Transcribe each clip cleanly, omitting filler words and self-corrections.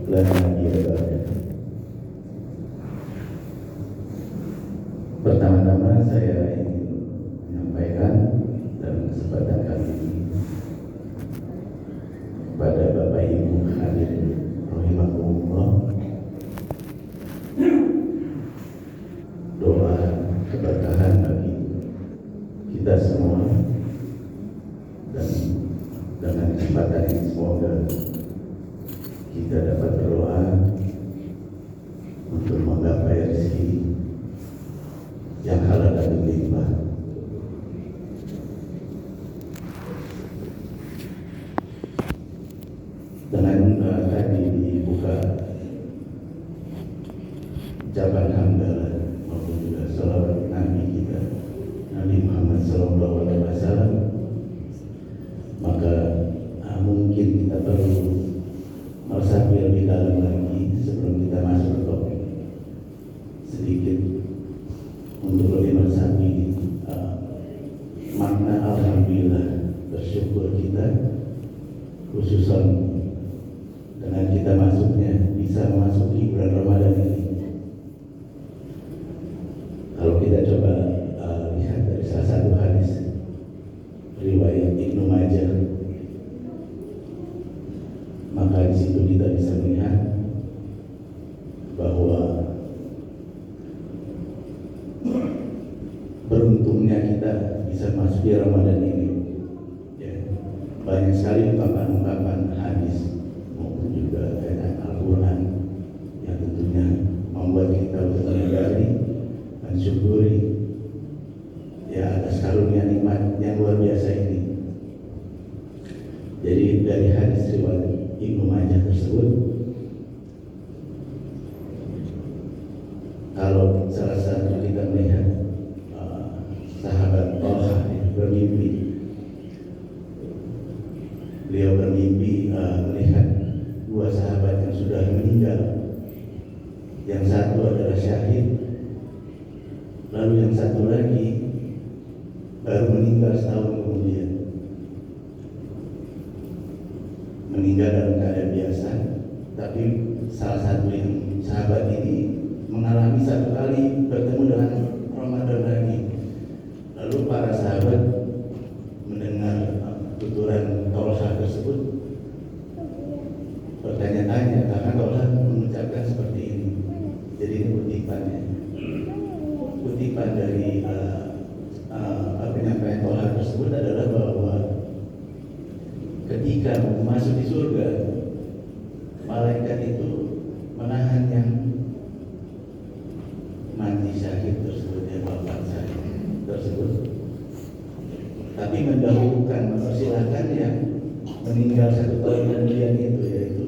lana biadanya. Pertama-tama saya ingin menyampaikan dalam kesempatan kali ini kepada Bapak Ibu hadirin rahimakumullah, doa keberkahan bagi kita semua, dan dengan kesempatan ini semoga kita dapat berdoa untuk menggapai rezeki yang halal dan berlimpah. Dengan tadi dibuka ucapan hamdalah maupun juga salawat Nabi kita Nabi Muhammad SAW, maka mungkin kita perlu meresapi lebih dalam lagi sebelum kita masuk ke topik, sedikit untuk lebih meresapi makna alhamdulillah, bersyukur kita, khususan dengan kita bisa memasuki bulan Ramadan ini. Kalau kita coba lihat dari salah satu hadis riwayat Ibnu Majah, maka di situ kita bisa melihat bahwa beruntungnya kita bisa masuk di Ramadan ini. Ya, banyak sekali ungkapan-ungkapan hadis maupun juga ayat Al-Quran yang tentunya membuat kita untuk menyadari dan syukuri ya atas karunia nikmat yang luar biasa ini. Jadi dari hadis riwayat Ibnu Majah tersebut, kalau salah satu kita melihat sahabat Talha bermimpi, beliau bermimpi melihat dua sahabat yang sudah meninggal, yang satu adalah syahid, lalu yang satu lagi baru meninggal setahun kemudian. Meninggal dalam keadaan biasa, tapi salah satu yang sahabat ini mengalami satu kali bertemu dengan Ramadan lagi. Lalu para sahabat mendengar tuturan Talha tersebut bertanya-tanya, karena Talha mengucapkan seperti ini. Jadi ini kutipan dari penyampaian Talha tersebut adalah bahwa ketika masuk di surga, malaikat itu menahan yang mati syahid tersebut, yang wafat syahid tersebut, tapi mendahulukan, mempersilahkan yang meninggal satu tahun kemudian itu, yaitu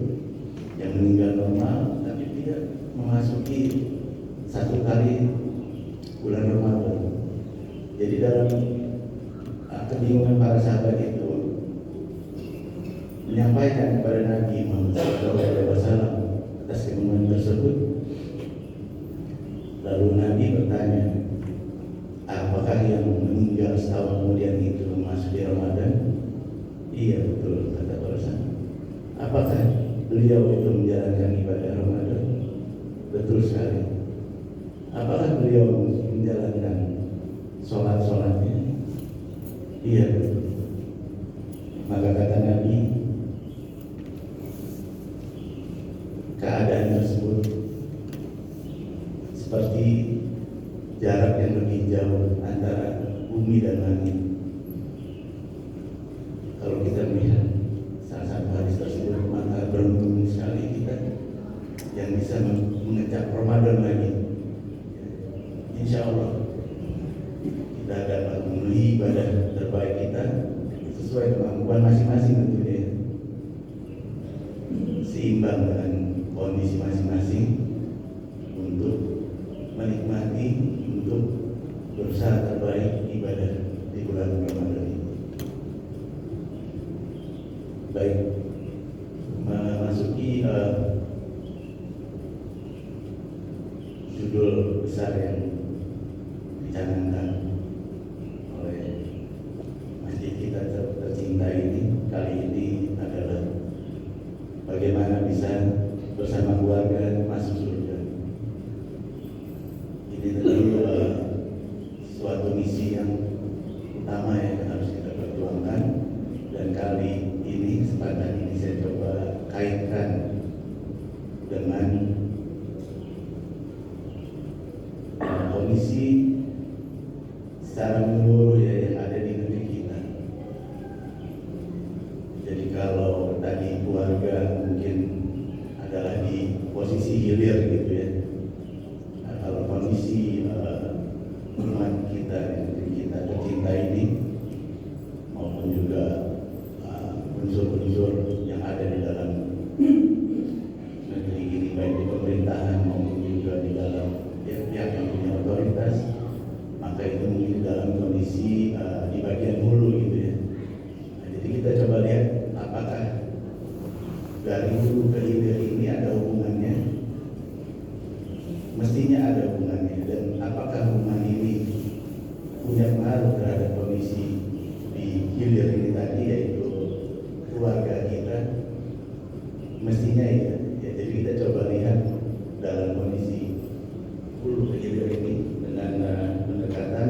yang meninggal normal, tapi dia memasuki satu kali bulan Ramadan. Jadi dalam kebingungan para sahabat itu menyampaikan kepada Nabi Muhammad SAW atas kebingungan tersebut. Lalu Nabi bertanya, apakah yang meninggal setahun kemudian itu masuk di Ramadan? Iya, betul, kata Rasul. Apakah beliau itu menjalankan ibadah Ramadan? Betul sekali. Apakah beliau menjalankan sholat-sholatnya? Iya, betul. Maka kata Nabi, keadaan tersebut seperti jarak yang lebih jauh antara bumi dan langit. Kalau kita melihat salah satu hadis tersebut, maka beruntung sekali kita yang bisa mengecap Ramadan lagi. Insya Allah kita dapat memenuhi ibadah terbaik kita sesuai kemampuan masing-masing tentunya, seimbang dengan kondisi masing-masing untuk menikmati, untuk berusaha terbaik ibadah di bulan Ramadan ini. Baik, memasuki judul besar yang dicanangkan oleh masjid kita tercinta ini kali ini adalah bagaimana bisa bersama keluarga masuk surga. Ini tentu suatu misi yang utama yang harus kita perjuangkan, dan kali ini kesempatan ini saya coba kaitkan dengan kondisi secara menyeluruh ya yang ada di negeri kita. Jadi kalau tadi keluarga mungkin adalah di posisi hilir gitu ya. Nah, kalau kondisi umat kita, negeri kita tercinta ini, maupun juga unsur-unsur yang ada di dalam negeri ini, baik di pemerintahan maupun juga di dalam pihak-pihak yang punya otoritas, maka itu mungkin dalam kondisi di bagian hulu gitu ya. Nah, jadi kita coba lihat apakah dari hulu ke hilir ini ada hubungannya. Mestinya ada hubungannya, dan apakah hubungan ini punya pengaruh terhadap kondisi di hilir ini tadi, yaitu keluarga kita. Mestinya ya. Jadi kita coba lihat dalam kondisi hulu ke hilir ini dengan pendekatan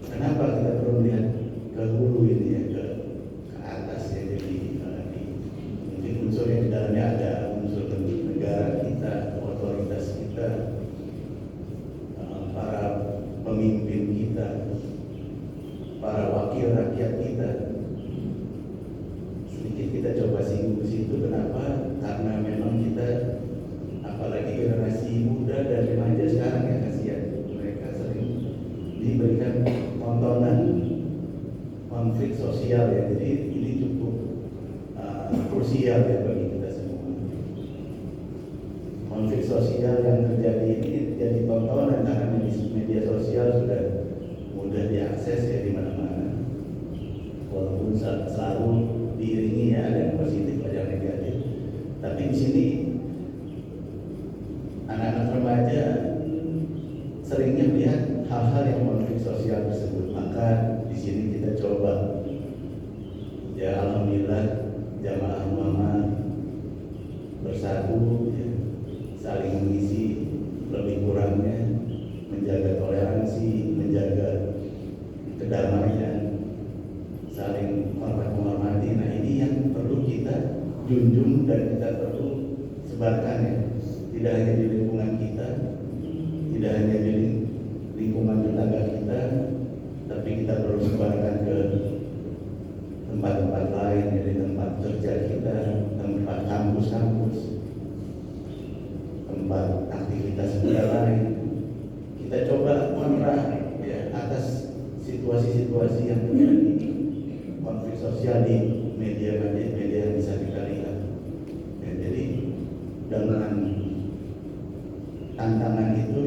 kenapa kita perlu lihat ke hulu ini ya, ke atas ya. Jadi mungkin unsur yang di dalamnya ada unsur negara kita, otoritas kita, para pemimpin kita, para wakil rakyat kita. Sedikit kita coba singgung di situ. Kenapa? Karena memang kita, apalagi generasi muda dan remaja sekarang ya, kasihan, mereka sering diberikan tontonan konflik sosial ya. Jadi ini cukup krusial ya bagi kita semua. Konflik sosial yang terjadi ini jadi tontonan karena media sosial sudah mudah diakses ya di mana-mana. Walaupun selalu diiringi ya, ada yang positif, ada yang negatif. Tapi di sini anak-anak remaja seringnya melihat hal-hal yang konflik sosial tersebut. Maka di sini kita coba ya, alhamdulillah jamaah Muhammad bersatu ya, saling mengisi lebih kurangnya, menjaga toleransi, menjaga kedamaian, saling hormat menghormati. Nah, ini yang perlu kita junjung dan kita perlu sebarkan ya. Tidak hanya di lingkungan kita, tidak hanya di lingkungan tetangga kita, tapi kita perlu sebarkan ke tempat-tempat lain, ya, di tempat kerja kita, tempat kampus-kampus, tempat aktivitas kita lain. Kita coba kontra ya atas situasi-situasi yang terjadi konflik sosial di media yang bisa kita lihat. Ya, jadi dengan tantangan itu